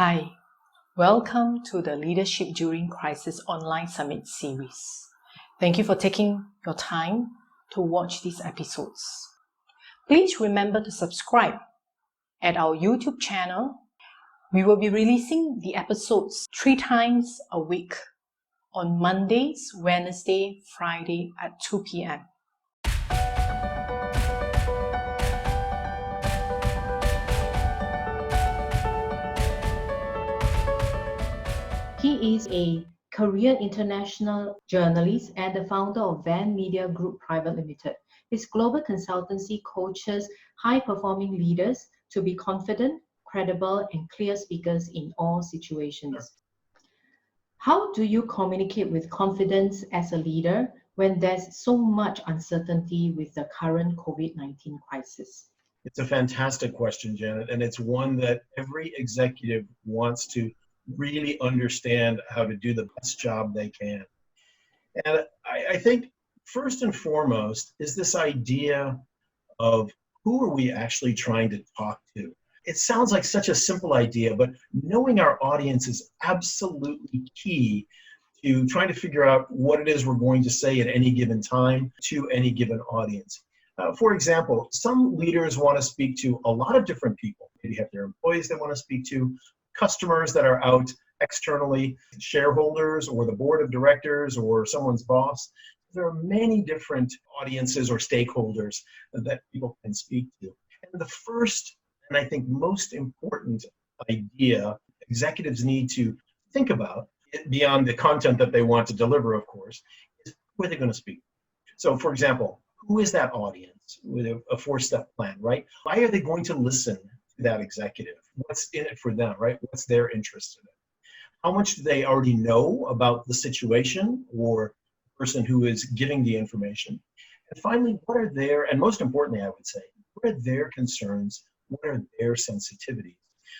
Hi, welcome to the Leadership During Crisis Online Summit series. Thank you for taking your time to watch these episodes. Please remember to subscribe at our YouTube channel. We will be releasing the episodes 3 times a week on Mondays, Wednesday, Friday at 2 p.m. He is a Korean international journalist and the founder of Van Media Group Private Limited. His global consultancy coaches high-performing leaders to be confident, credible, and clear speakers in all situations. How do you communicate with confidence as a leader when there's so much uncertainty with the current COVID-19 crisis? It's a fantastic question, Janet, and it's one that every executive wants to really understand how to do the best job they can. And I think first and foremost is this idea of who are we actually trying to talk to? It sounds like such a simple idea, but knowing our audience is absolutely key to trying to figure out what it is we're going to say at any given time to any given audience. For example, some leaders want to speak to a lot of different people. Maybe have their employees they want to speak to, customers that are out externally, shareholders or the board of directors or someone's boss. There are many different audiences or stakeholders that people can speak to. And the first, and I think most important idea executives need to think about, beyond the content that they want to deliver, of course, is who are they going to speak to? So, for example, who is that audience with a 4-step plan, right? Why are they going to listen to that executive? What's in it for them, right? What's their interest in it? How much do they already know about the situation or the person who is giving the information? And finally, what are their, and most importantly, I would say, what are their concerns? What are their sensitivities?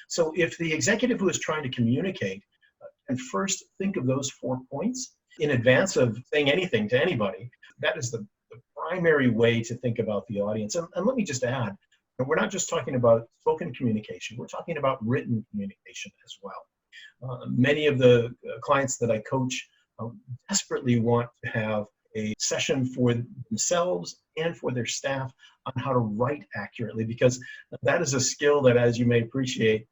So if the executive who is trying to communicate can first think of those 4 points in advance of saying anything to anybody, that is the primary way to think about the audience. And let me just add, we're not just talking about spoken communication, we're talking about written communication as well. Many of the clients that I coach desperately want to have a session for themselves and for their staff on how to write accurately, because that is a skill that, as you may appreciate,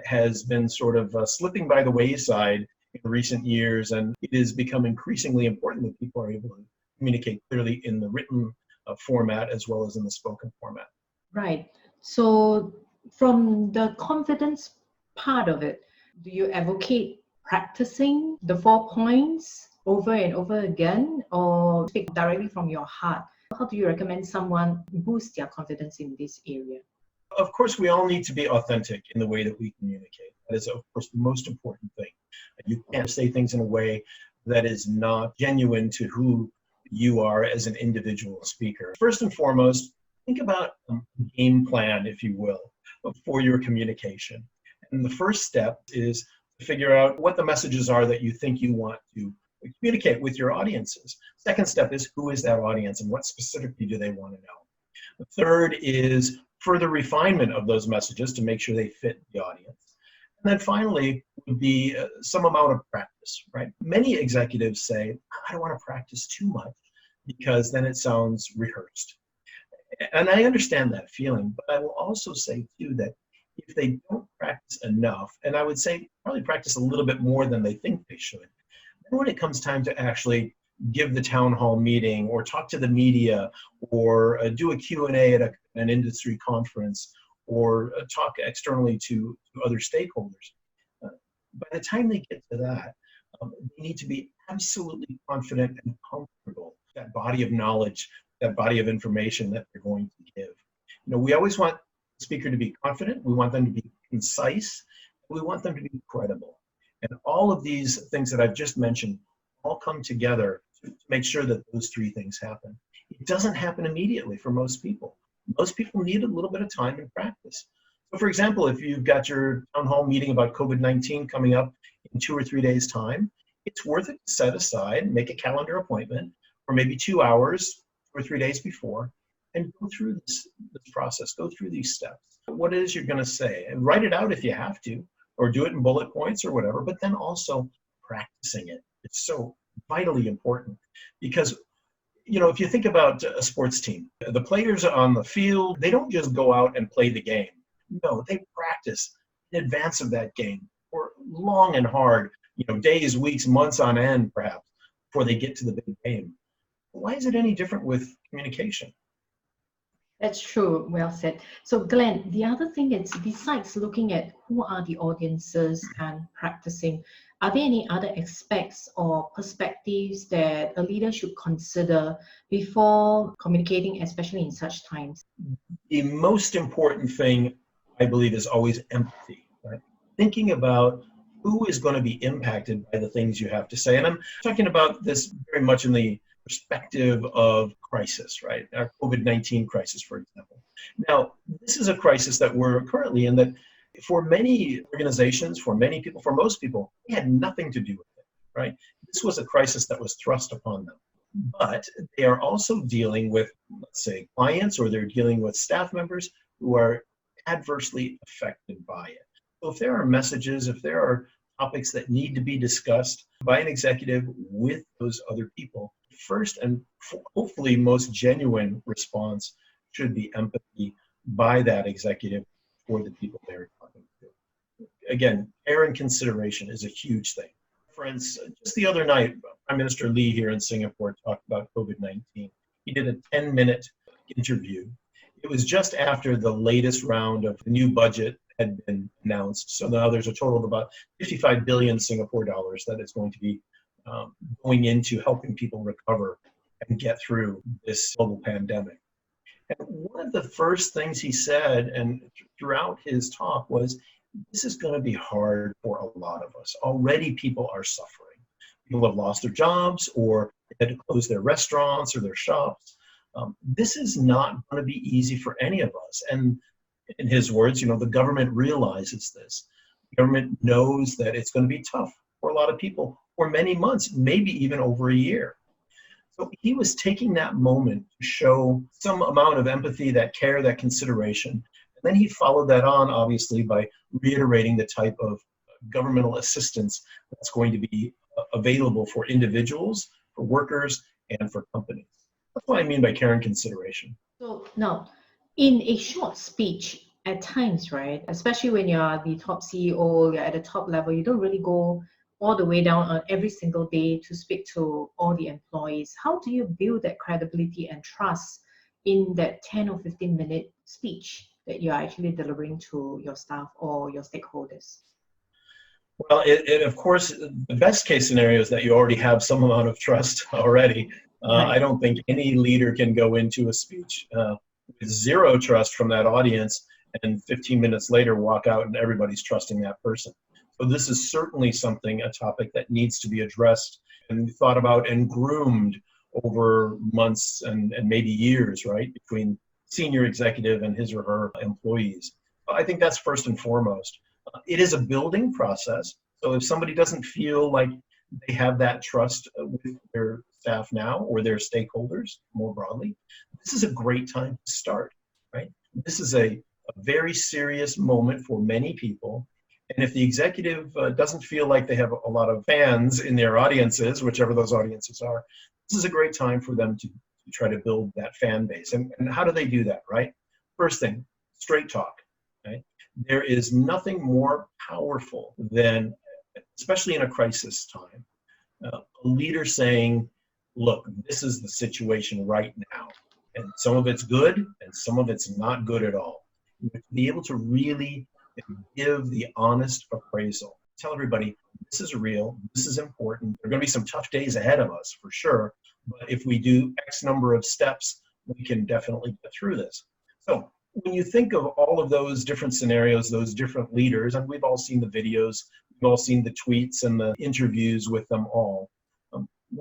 has been sort of slipping by the wayside in recent years, and it has become increasingly important that people are able to communicate clearly in the written format as well as in the spoken format. Right. So from the confidence part of it, do you advocate practicing the 4 points over and over again, or speak directly from your heart? How do you recommend someone boost their confidence in this area? Of course, we all need to be authentic in the way that we communicate. That is, of course, the most important thing. You can't say things in a way that is not genuine to who you are as an individual speaker. First and foremost, think about a game plan, if you will, for your communication. And the first step is to figure out what the messages are that you think you want to communicate with your audiences. Second step is, who is that audience and what specifically do they want to know? The third is further refinement of those messages to make sure they fit the audience. And then finally would be some amount of practice, right? Many executives say, I don't want to practice too much because then it sounds rehearsed. And I understand that feeling, but I will also say too that if they don't practice enough, and I would say probably practice a little bit more than they think they should, then when it comes time to actually give the town hall meeting or talk to the media or do a Q&A at an industry conference or talk externally to other stakeholders, by the time they get to that, they need to be absolutely confident and comfortable with that body of knowledge, that body of information that they're going to give. You know, we always want the speaker to be confident, we want them to be concise, we want them to be credible. And all of these things that I've just mentioned all come together to make sure that those 3 things happen. It doesn't happen immediately for most people. Most people need a little bit of time and practice. So for example, if you've got your town hall meeting about COVID-19 coming up in 2 or 3 days' time, it's worth it to set aside, make a calendar appointment for maybe 2 hours, 2 or 3 days before, and go through this process, go through these steps. What it is you're going to say, and write it out if you have to, or do it in bullet points or whatever, but then also practicing it. It's so vitally important because, if you think about a sports team, the players on the field, they don't just go out and play the game. No, they practice in advance of that game for long and hard, days, weeks, months on end, perhaps, before they get to the big game. Why is it any different with communication? That's true. Well said. So, Glenn, the other thing is, besides looking at who are the audiences and practicing, are there any other aspects or perspectives that a leader should consider before communicating, especially in such times? The most important thing, I believe, is always empathy, right? Thinking about who is going to be impacted by the things you have to say. And I'm talking about this very much in the perspective of crisis, right? Our COVID-19 crisis, for example. Now, this is a crisis that we're currently in that for many organizations, for many people, for most people, they had nothing to do with it, right? This was a crisis that was thrust upon them. But they are also dealing with, let's say, clients, or they're dealing with staff members who are adversely affected by it. So if there are messages, if there are topics that need to be discussed by an executive with those other people, first and hopefully most genuine response should be empathy by that executive for the people they're talking to. Again, care and consideration is a huge thing. Friends, just the other night, Prime Minister Lee here in Singapore talked about COVID-19. He did a 10-minute interview. It was just after the latest round of the new budget had been announced. So now there's a total of about 55 billion Singapore dollars that is going to be going into helping people recover and get through this global pandemic. And one of the first things he said, and throughout his talk, was this is going to be hard for a lot of us. Already people are suffering. People have lost their jobs, or they had to close their restaurants or their shops. This is not going to be easy for any of us. And in his words, the government realizes this. The government knows that it's going to be tough for a lot of people for many months, maybe even over a year. So he was taking that moment to show some amount of empathy, that care, that consideration. And then he followed that on, obviously, by reiterating the type of governmental assistance that's going to be available for individuals, for workers, and for companies. That's what I mean by care and consideration. So now, in a short speech, at times, right, especially when you're the top CEO, you're at the top level, you don't really go all the way down on every single day to speak to all the employees. How do you build that credibility and trust in that 10 or 15-minute speech that you're actually delivering to your staff or your stakeholders? Well, of course, the best case scenario is that you already have some amount of trust already. Right. I don't think any leader can go into a speech with zero trust from that audience and 15 minutes later walk out and everybody's trusting that person. So this is certainly a topic that needs to be addressed and thought about and groomed over months and maybe years, right, between senior executive and his or her employees. I think that's first and foremost. It is a building process. So if somebody doesn't feel like they have that trust with their staff now or their stakeholders more broadly, this is a great time to start, right? This is a very serious moment for many people. And if the executive doesn't feel like they have a lot of fans in their audiences, whichever those audiences are, this is a great time for them to try to build that fan base. And how do they do that, right? First thing, straight talk, right? There is nothing more powerful than, especially in a crisis time, a leader saying, look, this is the situation right now. And some of it's good and some of it's not good at all. You have to be able to really give the honest appraisal. Tell everybody, this is real, this is important. There are going to be some tough days ahead of us, for sure. But if we do X number of steps, we can definitely get through this. So when you think of all of those different scenarios, those different leaders, and we've all seen the videos, we've all seen the tweets and the interviews with them all,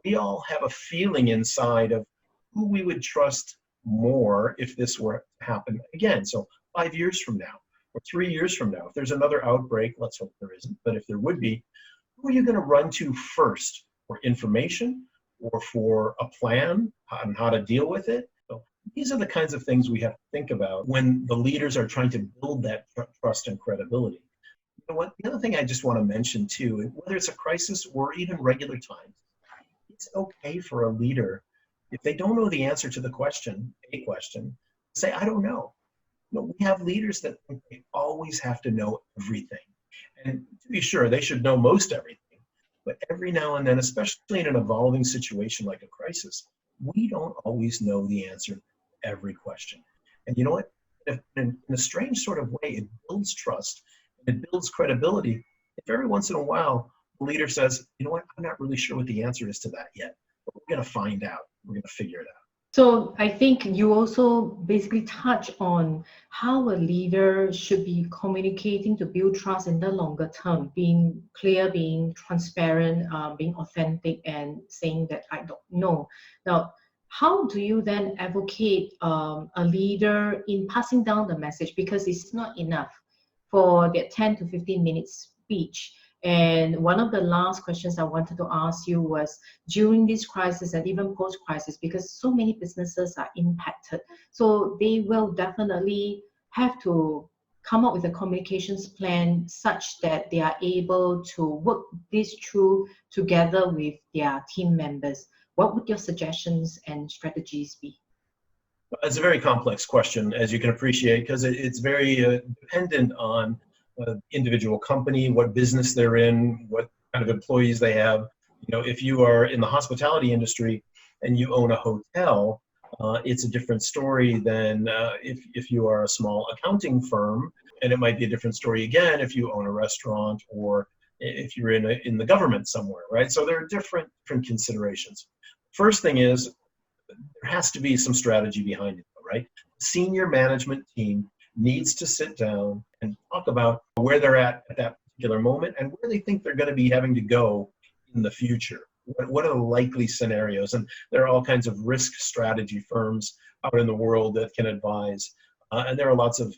we all have a feeling inside of who we would trust more if this were to happen again. So 5 years from now, or 3 years from now, if there's another outbreak, let's hope there isn't, but if there would be, who are you going to run to first for information or for a plan on how to deal with it? So these are the kinds of things we have to think about when the leaders are trying to build that trust and credibility. know what? The other thing I just want to mention too, whether it's a crisis or even regular times, it's okay for a leader, if they don't know the answer to the question, say, I don't know. We have leaders that think they always have to know everything. And to be sure, they should know most everything. But every now and then, especially in an evolving situation like a crisis, we don't always know the answer to every question. And you know what? In a strange sort of way, it builds trust, and it builds credibility. If every once in a while, the leader says, you know what, I'm not really sure what the answer is to that yet, but we're going to find out. We're going to figure it out. So I think you also basically touch on how a leader should be communicating to build trust in the longer term, being clear, being transparent, being authentic, and saying that I don't know. Now, how do you then advocate a leader in passing down the message? Because it's not enough for that 10 to 15 minutes speech. And one of the last questions I wanted to ask you was, during this crisis and even post-crisis, because so many businesses are impacted, so they will definitely have to come up with a communications plan such that they are able to work this through together with their team members. What would your suggestions and strategies be? It's a very complex question, as you can appreciate, because it's very dependent on individual company, what business they're in, what kind of employees they have. If you are in the hospitality industry and you own a hotel, it's a different story than if you are a small accounting firm, and it might be a different story again if you own a restaurant or if you're in the government somewhere, right? So there are different considerations. First thing is, there has to be some strategy behind it, right? Senior management team needs to sit down and talk about where they're at that particular moment and where they think they're going to be having to go in the future. What are the likely scenarios? And there are all kinds of risk strategy firms out in the world that can advise. And there are lots of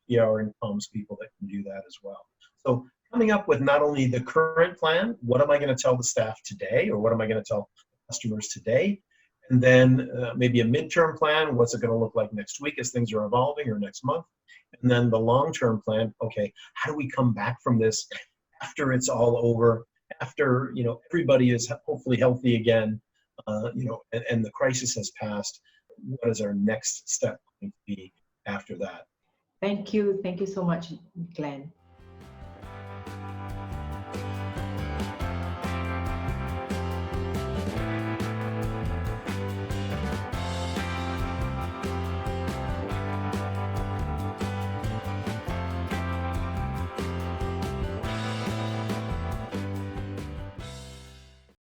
PR and comms people that can do that as well. So coming up with not only the current plan, what am I going to tell the staff today, or what am I going to tell customers today? And then maybe a midterm plan, what's it going to look like next week as things are evolving, or next month? And then the long-term plan, okay, how do we come back from this after it's all over, after everybody is hopefully healthy again, and the crisis has passed? What is our next step going to be after that? Thank you so much, Glenn.